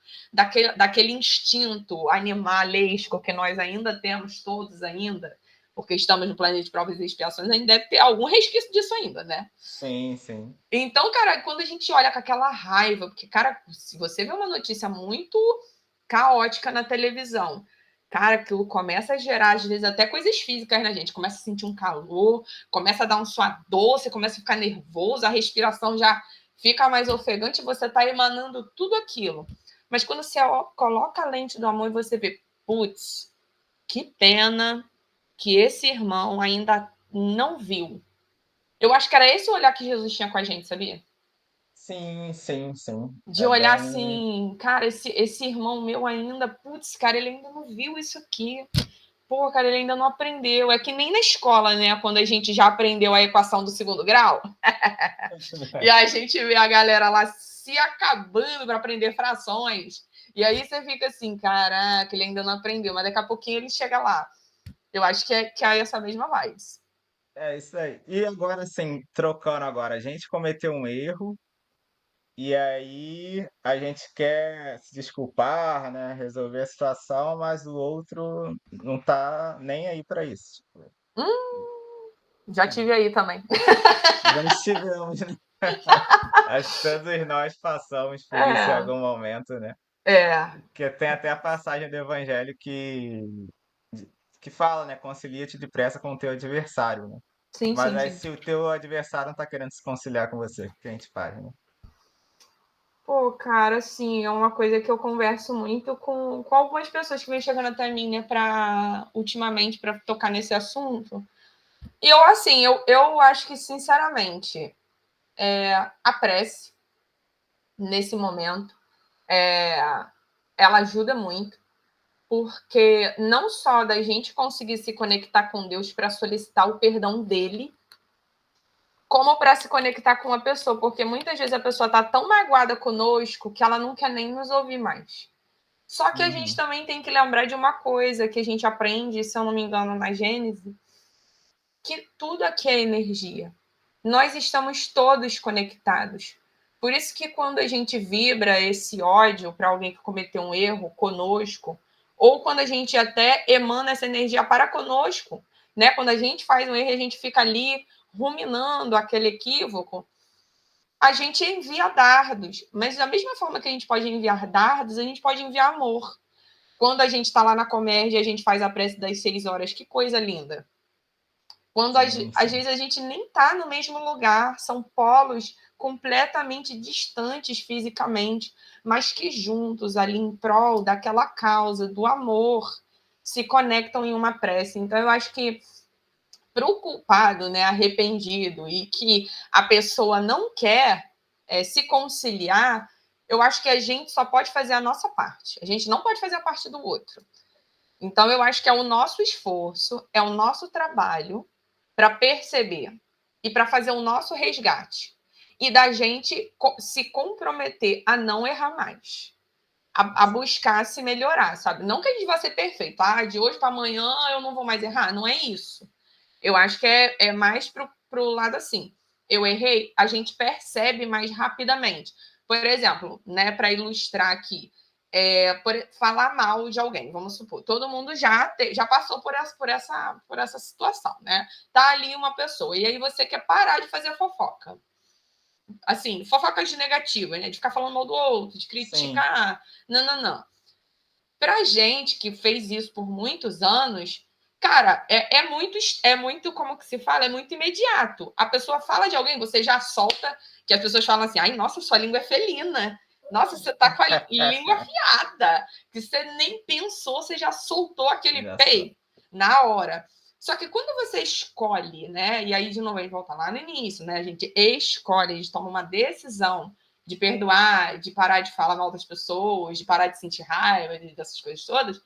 daquele instinto animalesco que nós ainda temos todos ainda, porque estamos no planeta de provas e expiações, ainda deve ter algum resquício disso ainda, né? sim, sim. Então, cara, quando a gente olha com aquela raiva, porque, cara, se você vê uma notícia muito caótica na televisão, cara, aquilo começa a gerar, às vezes, até coisas físicas na gente. Começa a sentir um calor, começa a dar um suador, você começa a ficar nervoso, a respiração já fica mais ofegante, você tá emanando tudo aquilo. Mas quando você coloca a lente do amor e você vê, putz, que pena que esse irmão ainda não viu. Eu acho que era esse o olhar que Jesus tinha com a gente, sabia? Sim, sim, sim. De É olhar bem. assim, cara, esse irmão meu ainda, putz, cara, ele ainda não viu isso aqui. Pô, cara, ele ainda não aprendeu. É que nem na escola, né? Quando a gente já aprendeu a equação do segundo grau, e a gente vê a galera lá se acabando para aprender frações. E aí você fica assim, caraca, ele ainda não aprendeu, mas daqui a pouquinho ele chega lá. Eu acho que é essa mesma vibe. É isso aí. E agora, assim, trocando agora, a gente cometeu um erro, e aí a gente quer se desculpar, né, resolver a situação, mas o outro não tá nem aí para isso. Hum, já tive aí também. Já estivemos, né? Acho que todos nós passamos por isso em É, algum momento, né? é. Que tem até a passagem do evangelho que fala, né, concilia-te depressa com o teu adversário, né? Sim, Mas sim, aí sim. se o teu adversário não tá querendo se conciliar com você, o que a gente faz, né? Pô, cara, assim, é uma coisa que eu converso muito com algumas pessoas que vêm chegando até mim, né, ultimamente, para tocar nesse assunto. E eu, assim, eu acho que, sinceramente, a prece, nesse momento, é, ela ajuda muito, porque não só da gente conseguir se conectar com Deus para solicitar o perdão dele, como para se conectar com a pessoa, porque muitas vezes a pessoa está tão magoada conosco que ela não quer nem nos ouvir mais. Só que a gente Uhum. também tem que lembrar de uma coisa que a gente aprende, se eu não me engano, na Gênesis, que tudo aqui é energia. Nós estamos todos conectados. Por isso que quando a gente vibra esse ódio para alguém que cometeu um erro conosco, ou quando a gente até emana essa energia para conosco, né? Quando a gente faz um erro e a gente fica ali ruminando aquele equívoco, a gente envia dardos. Mas da mesma forma que a gente pode enviar dardos, a gente pode enviar amor. Quando a gente está lá na comédia, a gente faz a prece das 6 horas, que coisa linda. Quando Sim, às sim. vezes a gente nem está no mesmo lugar, são polos completamente distantes fisicamente, mas que juntos, ali em prol daquela causa, do amor, se conectam em uma prece. Então, eu acho que para o culpado, né, arrependido, e que a pessoa não quer se conciliar, eu acho que a gente só pode fazer a nossa parte. A gente não pode fazer a parte do outro. Então, eu acho que é o nosso esforço, é o nosso trabalho para perceber e para fazer o nosso resgate. E da gente se comprometer a não errar mais. A buscar se melhorar, sabe? Não que a gente vai ser perfeito. Ah, de hoje para amanhã eu não vou mais errar. Não é isso. Eu acho que é mais pro lado assim. Eu errei, a gente percebe mais rapidamente. Por exemplo, né, para ilustrar aqui, falar mal de alguém, vamos supor, todo mundo já passou por essa situação, né? Tá ali uma pessoa, e aí você quer parar de fazer fofoca. Assim, fofocas negativas, né? De ficar falando mal do outro, de Sim. criticar. Não, não, não. Pra gente que fez isso por muitos anos, cara, é muito, como que se fala? É muito imediato. A pessoa fala de alguém, você já solta, que as pessoas falam assim, ai, nossa, sua língua é felina. Nossa, você tá com a língua afiada, que você nem pensou, você já soltou aquele Já só. pei na hora. Só que quando você escolhe, né? E aí, de novo, a gente volta lá no início, né? A gente escolhe, a gente toma uma decisão de perdoar, de parar de falar mal das pessoas, de parar de sentir raiva, dessas coisas todas,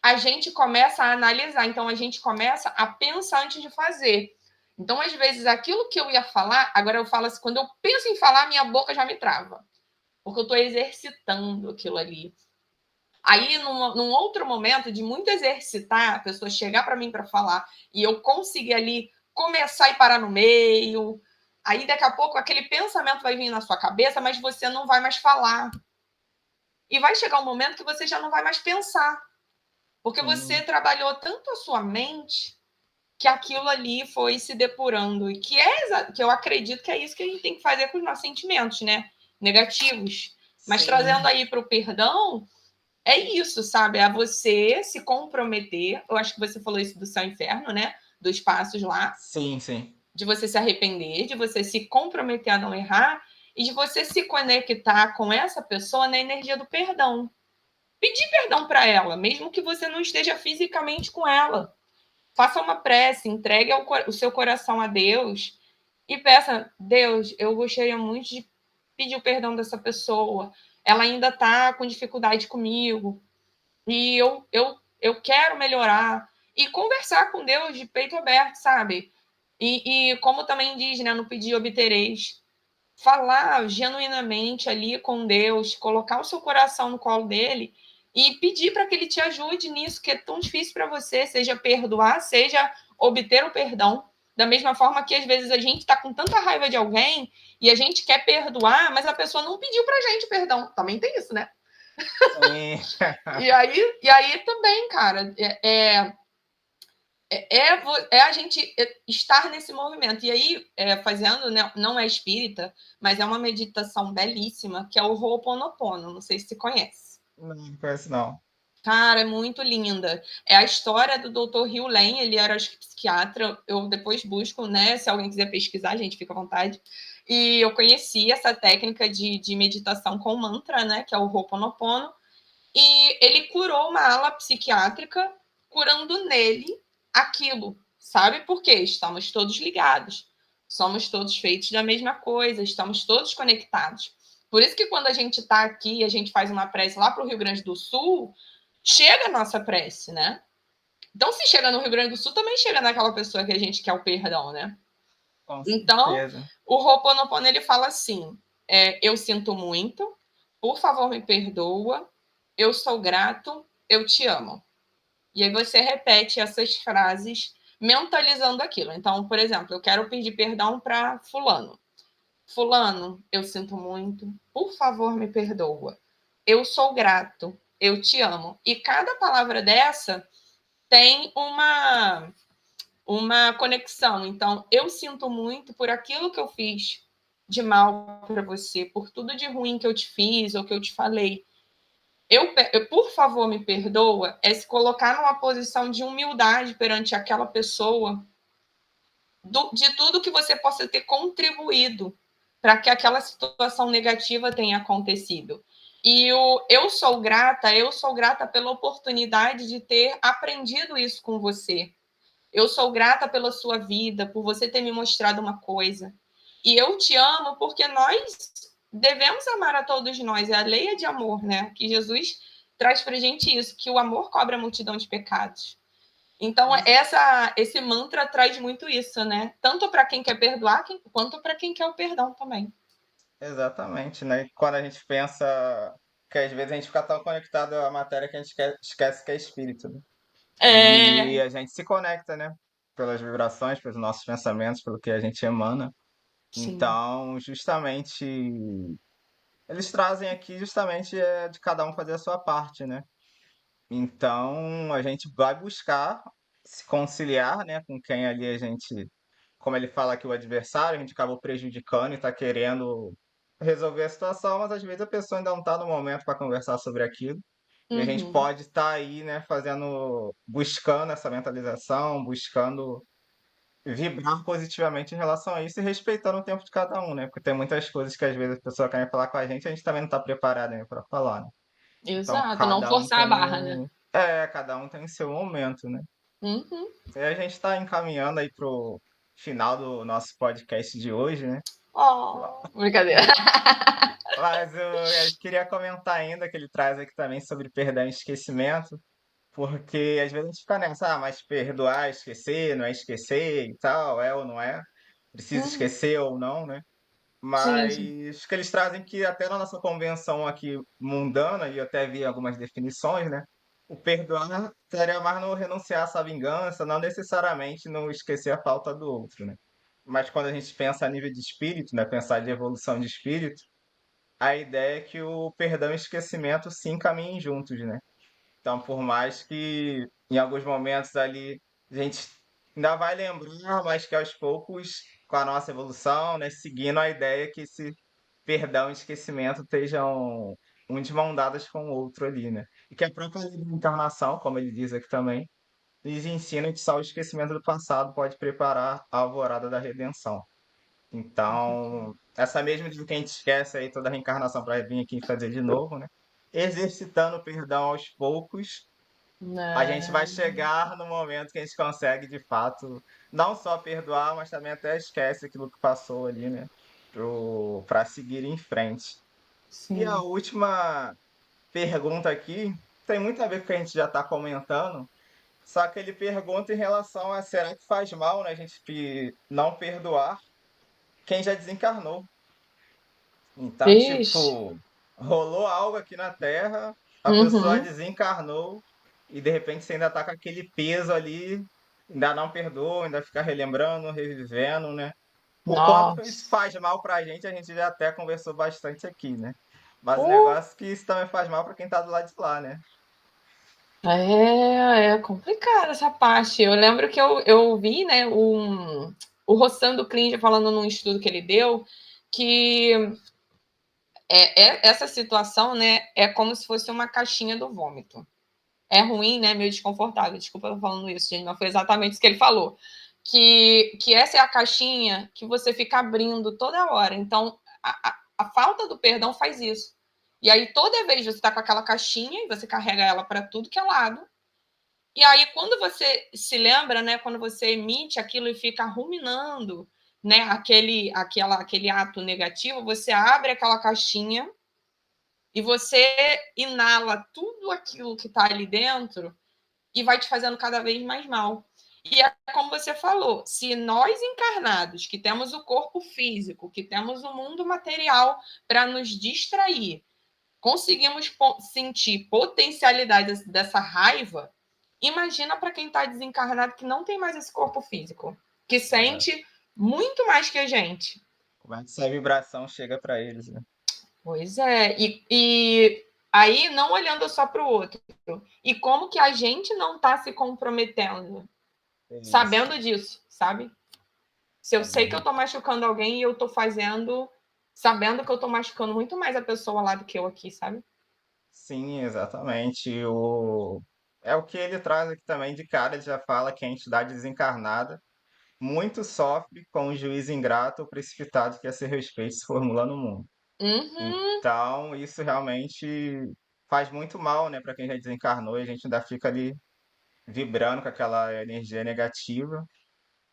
a gente começa a analisar. Então, a gente começa a pensar antes de fazer. Então, às vezes, aquilo que eu ia falar, agora eu falo assim, quando eu penso em falar, minha boca já me trava. Porque eu estou exercitando aquilo ali. Aí, num outro momento de muito exercitar, a pessoa chegar para mim para falar e eu conseguir ali começar e parar no meio. Aí, daqui a pouco, aquele pensamento vai vir na sua cabeça, mas você não vai mais falar. E vai chegar um momento que você já não vai mais pensar. Porque você Sim. trabalhou tanto a sua mente que aquilo ali foi se depurando. E que eu acredito que é isso que a gente tem que fazer com os nossos sentimentos, né? Negativos. Mas trazendo Sim. aí para o perdão, é isso, sabe? É você se comprometer. Eu acho que você falou isso do céu e inferno, né? Dos passos lá. Sim, sim. De você se arrepender, de você se comprometer a não errar e de você se conectar com essa pessoa na energia do perdão. Pedir perdão para ela, mesmo que você não esteja fisicamente com ela. Faça uma prece, entregue o seu coração a Deus e peça: Deus, eu gostaria muito de pedir o perdão dessa pessoa. Ela ainda está com dificuldade comigo e eu quero melhorar. E conversar com Deus de peito aberto, sabe? E como também diz, né, no pedir obtereis, falar genuinamente ali com Deus, colocar o seu coração no colo dele e pedir para que ele te ajude nisso que é tão difícil para você, seja perdoar, seja obter o perdão. Da mesma forma que às vezes a gente está com tanta raiva de alguém e a gente quer perdoar, mas a pessoa não pediu para a gente perdão. Também tem isso, né? Sim. E aí também, cara, é a gente estar nesse movimento. E aí, fazendo, né, não é espírita, mas é uma meditação belíssima, que é o Ho'oponopono. Não sei se você conhece. Não conheço não. Cara, é muito linda. É a história do Dr. Hugh Lane, ele era acho que psiquiatra. Eu depois busco, né? Se alguém quiser pesquisar, gente, fica à vontade. E eu conheci essa técnica de meditação com mantra, né? Que é o Ho'oponopono. E ele curou uma ala psiquiátrica, curando nele aquilo, sabe por quê? Estamos todos ligados, somos todos feitos da mesma coisa, estamos todos conectados. Por isso que quando a gente está aqui, a gente faz uma prece lá para o Rio Grande do Sul, chega a nossa prece, né? Então, se chega no Rio Grande do Sul, também chega naquela pessoa que a gente quer o perdão, né? Com Então, certeza. o Ho'oponopono, ele fala assim, eu sinto muito, por favor me perdoa, eu sou grato, eu te amo. E aí você repete essas frases mentalizando aquilo. Então, por exemplo, eu quero pedir perdão para fulano. Fulano, eu sinto muito, por favor, me perdoa. Eu sou grato, eu te amo. E cada palavra dessa tem uma conexão. Então, eu sinto muito por aquilo que eu fiz de mal para você, por tudo de ruim que eu te fiz ou que eu te falei. Por favor, me perdoa, é se colocar numa posição de humildade perante aquela pessoa, de tudo que você possa ter contribuído para que aquela situação negativa tenha acontecido. E eu sou grata pela oportunidade de ter aprendido isso com você. Eu sou grata pela sua vida, por você ter me mostrado uma coisa. E eu te amo porque nós devemos amar a todos nós. É a lei de amor, né? Que Jesus traz pra gente isso, que o amor cobre a multidão de pecados. Então, Isso, esse mantra traz muito isso, né? Tanto para quem quer perdoar, quanto para quem quer o perdão também. exatamente, né? Quando a gente pensa que às vezes a gente fica tão conectado à matéria que a gente esquece que é espírito, né? E É, a gente se conecta, né? Pelas vibrações, pelos nossos pensamentos, pelo que a gente emana. sim. Então, justamente, eles trazem aqui justamente de cada um fazer a sua parte, né? Então, a gente vai buscar se conciliar, né, com quem ali a gente, como ele fala aqui, o adversário, a gente acabou prejudicando e está querendo resolver a situação, mas às vezes a pessoa ainda não está no momento para conversar sobre aquilo. E a gente Uhum. pode estar aí, né, buscando essa mentalização, buscando vibrar positivamente em relação a isso e respeitando o tempo de cada um, né? Porque tem muitas coisas que às vezes a pessoa quer falar com a gente também não está preparada, né, para falar, né? Então Exato, não forçar a barra, né? cada um tem o seu momento, né? Uhum. E a gente está encaminhando aí pro final do nosso podcast de hoje, né? Oh, brincadeira. Mas eu queria comentar ainda que ele traz aqui também sobre perdão e esquecimento, porque às vezes a gente fica nessa, mas perdoar, esquecer, não é esquecer e tal, é ou não é? Precisa Uhum. esquecer ou não, né? Sim, sim. Mas que eles trazem que até na nossa convenção aqui mundana, e eu até vi algumas definições, né? O perdoar seria mais no renunciar a essa vingança, não necessariamente no esquecer a falta do outro, né? Mas quando a gente pensa a nível de espírito, né? Pensar de evolução de espírito, a ideia é que o perdão e o esquecimento sim caminhem juntos, né? Então, por mais que em alguns momentos ali a gente ainda vai lembrar, mas que aos poucos, com a nossa evolução, né, seguindo a ideia que esse perdão e esquecimento estejam um de mão dadas com o outro ali, né? E que a própria lei da encarnação, como ele diz aqui também, nos ensina que só o esquecimento do passado pode preparar a alvorada da redenção. Então, essa mesma de que a gente esquece aí toda a reencarnação para vir aqui fazer de novo, né? Exercitando o perdão aos poucos, a gente vai Né? chegar no momento que a gente consegue, de fato, não só perdoar, mas também até esquece aquilo que passou ali, né? Para seguir em frente. E a Sim. última pergunta aqui tem muito a ver com o que a gente já está comentando, só que ele pergunta em relação a será que faz mal, né, a gente não perdoar quem já desencarnou? Então, Ixi. tipo, rolou algo aqui na Terra, a pessoa Uhum. desencarnou e de repente você ainda tá com aquele peso ali, ainda não perdoa, ainda fica relembrando, revivendo, né? O quanto que isso Nossa. faz mal pra gente, a gente já até conversou bastante aqui, né? Mas o Uh, negócio é que isso também faz mal pra quem tá do lado de lá, né? é complicado essa parte. Eu lembro que eu vi, né, o Rossando Klinger falando num estudo que ele deu, que essa situação, né, é como se fosse uma caixinha do vômito. É ruim, né, meio desconfortável. Desculpa eu falando isso, gente, mas foi exatamente isso que ele falou. Que essa é a caixinha que você fica abrindo toda hora. Então, a falta do perdão faz isso. E aí, toda vez você está com aquela caixinha e você carrega ela para tudo que é lado. E aí, quando você se lembra, né, quando você emite aquilo e fica ruminando, né, aquele ato negativo, você abre aquela caixinha e você inala tudo aquilo que está ali dentro e vai te fazendo cada vez mais mal. E é como você falou, se nós encarnados, que temos o corpo físico, que temos o mundo material para nos distrair, conseguimos sentir potencialidade dessa raiva, imagina para quem está desencarnado que não tem mais esse corpo físico, que Exato. sente muito mais que a gente. Como é que essa vibração chega para eles, né? Pois é, e aí não olhando só para o outro, e como que a gente não está se comprometendo, É isso. sabendo disso, sabe? Se eu sei que eu É. estou machucando alguém e eu estou fazendo, sabendo que eu estou machucando muito mais a pessoa lá do que eu aqui, sabe? Sim, exatamente. É o que ele traz aqui também de cara, ele já fala que a entidade desencarnada muito sofre com o juiz ingrato ou precipitado que a seu respeito se formula no mundo. Uhum. Então, isso realmente faz muito mal, né, para quem já desencarnou, e a gente ainda fica ali vibrando com aquela energia negativa.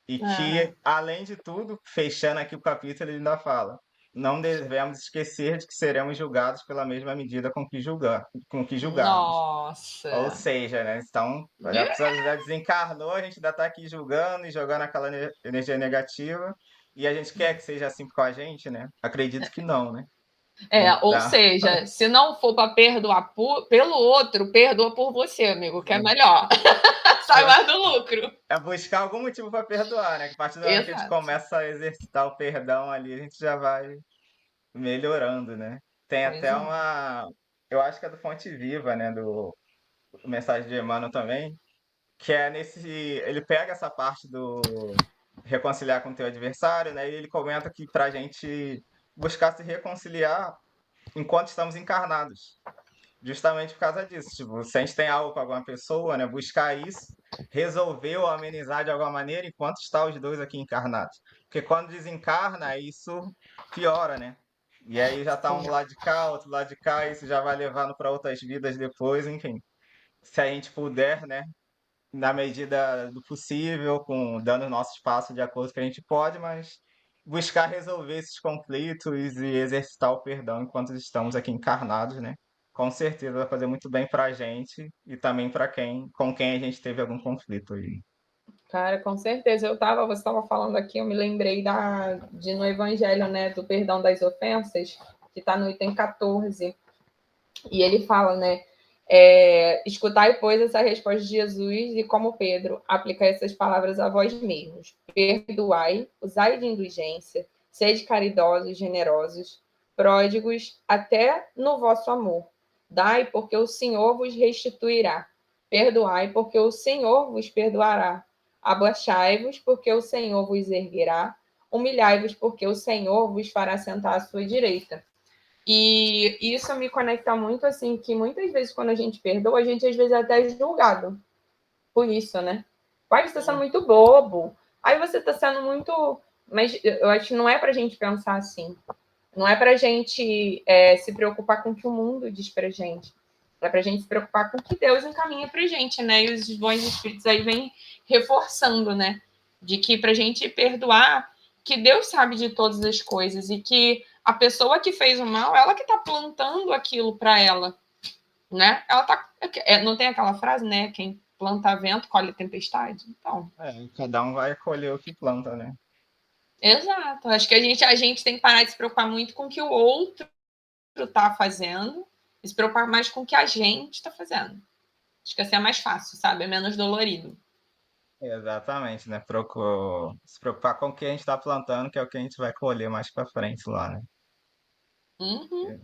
E É. que, além de tudo, fechando aqui o capítulo, ele ainda fala: não devemos esquecer de que seremos julgados pela mesma medida com que julgarmos. Ou Nossa. seja, né? Então, a pessoa já desencarnou, a gente ainda está aqui julgando e jogando aquela energia negativa, e a gente quer que seja assim com a gente, né? Acredito que não, né? Ou Então, seja, se não for para perdoar pelo outro, perdoa por você, amigo, que é melhor. Sai mais do lucro. é buscar algum motivo para perdoar, né? Que a partir do momento que a gente Exato. começa a exercitar o perdão ali, a gente já vai melhorando, né? Tem Pois até é. eu acho que é do Fonte Viva, né? Do Mensagem de Emmanuel também, que é ele pega essa parte do reconciliar com o teu adversário, né? E ele comenta que pra gente buscar se reconciliar enquanto estamos encarnados. Justamente por causa disso. Tipo, se a gente tem algo com alguma pessoa, né? Buscar isso, resolver ou amenizar de alguma maneira enquanto está os dois aqui encarnados. Porque quando desencarna, isso piora, né? E aí já tá um Sim. do lado de cá, outro do lado de cá, isso já vai levando para outras vidas depois, enfim. Se a gente puder, né? Na medida do possível, dando o nosso espaço de acordo com o que a gente pode, mas buscar resolver esses conflitos e exercitar o perdão enquanto estamos aqui encarnados, né? Com certeza vai fazer muito bem para a gente e também para com quem a gente teve algum conflito aí. Cara, com certeza. Você estava falando aqui, eu me lembrei no Evangelho, né, do perdão das ofensas, que está no item 14. E ele fala, né? Escutai, pois, essa resposta de Jesus, e como Pedro, aplicai essas palavras a vós mesmos. Perdoai, usai de indulgência, sede caridosos, generosos, pródigos, até no vosso amor. Dai, porque o Senhor vos restituirá. Perdoai, porque o Senhor vos perdoará. Abaixai-vos, porque o Senhor vos erguerá. Humilhai-vos, porque o Senhor vos fará sentar à sua direita. E isso me conecta muito, assim, que muitas vezes quando a gente perdoa, a gente às vezes até é julgado por isso, né? Pai, você está sendo Sim, muito bobo. Aí você está sendo muito. Mas eu acho que não é para a gente pensar assim. Não é para a gente se preocupar com o que o mundo diz para gente. É para a gente se preocupar com o que Deus encaminha para gente, né? E os bons espíritos aí vêm reforçando, né? De que para a gente perdoar, que Deus sabe de todas as coisas e que a pessoa que fez o mal, ela que está plantando aquilo para ela, né? Ela tá. Não tem aquela frase, né? Quem planta vento colhe tempestade. Então, cada um vai colher o que planta, né? exato. Acho que a gente tem que parar de se preocupar muito com o que o outro está fazendo e se preocupar mais com o que a gente está fazendo. Acho que assim é mais fácil, sabe? É menos dolorido. Exatamente, né? Se preocupar com o que a gente está plantando, que é o que a gente vai colher mais para frente lá, né? Uhum.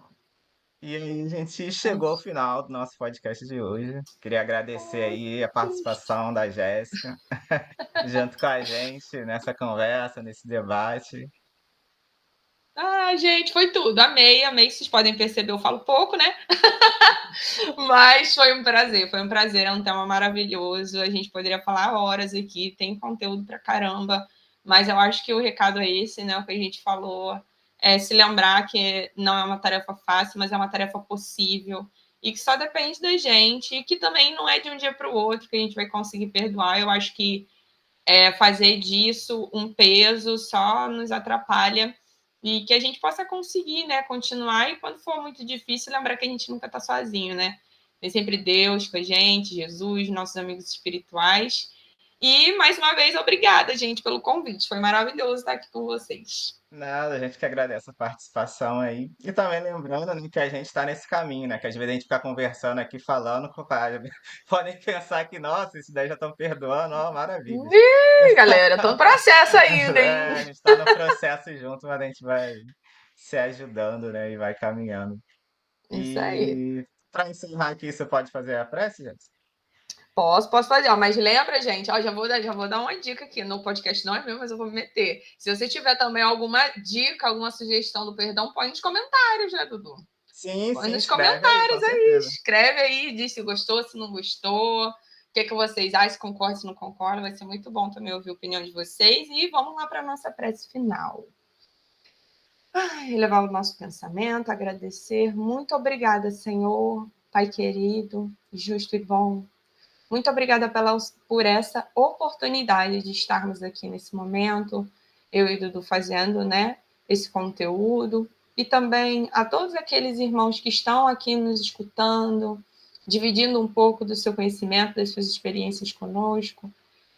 E aí a gente chegou ao final do nosso podcast de hoje. Queria agradecer aí a participação da Jéssica junto com a gente nessa conversa, nesse debate. Ah, gente, foi tudo. Amei, amei. Vocês podem perceber, eu falo pouco, né? Mas foi um prazer, foi um prazer. É um tema maravilhoso. A gente poderia falar horas aqui, tem conteúdo pra caramba. Mas eu acho que o recado é esse, né? O que a gente falou. É se lembrar que não é uma tarefa fácil, mas é uma tarefa possível. E que só depende da gente. E que também não é de um dia para o outro que a gente vai conseguir perdoar. Eu acho que fazer disso um peso só nos atrapalha e que a gente possa conseguir, né, continuar e quando for muito difícil, lembrar que a gente nunca está sozinho, né? Tem sempre Deus com a gente, Jesus, nossos amigos espirituais E, mais uma vez, obrigada, gente, pelo convite. Foi maravilhoso estar aqui com vocês. Nada, a gente que agradece a participação aí. E também lembrando, né, que a gente está nesse caminho, né? Que às vezes a gente fica conversando aqui, falando, podem pensar que, nossa, isso daí já estão perdoando, ó, maravilha. Ih, galera, tô no processo ainda, hein? É, a gente está no processo junto, mas a gente vai se ajudando, né? E vai caminhando. Isso aí. E para encerrar aqui, você pode fazer a prece, gente? Posso fazer, ó, mas lembra, gente, ó, já vou dar uma dica aqui. No podcast não é meu, mas eu vou me meter. Se você tiver também alguma dica, alguma sugestão do perdão, põe nos comentários, né, Dudu? Sim, Põe sim, nos escreve aí, com comentários aí. certeza. Escreve aí, diz se gostou, se não gostou. O que vocês acham, se concorda, se não concorda. Vai ser muito bom também ouvir a opinião de vocês. E vamos lá para a nossa prece final. Elevar o nosso pensamento, agradecer. Muito obrigada, Senhor, Pai querido, justo e bom. Muito obrigada por essa oportunidade de estarmos aqui nesse momento, eu e Dudu fazendo, né, esse conteúdo, e também a todos aqueles irmãos que estão aqui nos escutando, dividindo um pouco do seu conhecimento, das suas experiências conosco,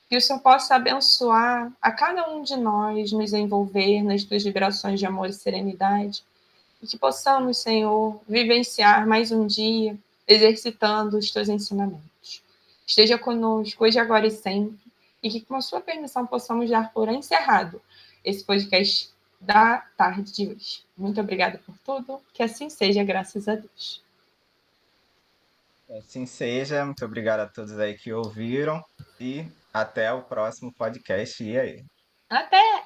que o Senhor possa abençoar a cada um de nós, nos envolver nas tuas vibrações de amor e serenidade, e que possamos, Senhor, vivenciar mais um dia exercitando os teus ensinamentos. Esteja conosco hoje, agora e sempre, e que com a sua permissão possamos dar por encerrado esse podcast da tarde de hoje. Muito obrigada por tudo, que assim seja, graças a Deus. Assim seja, muito obrigado a todos aí que ouviram e até o próximo podcast. E aí? Até!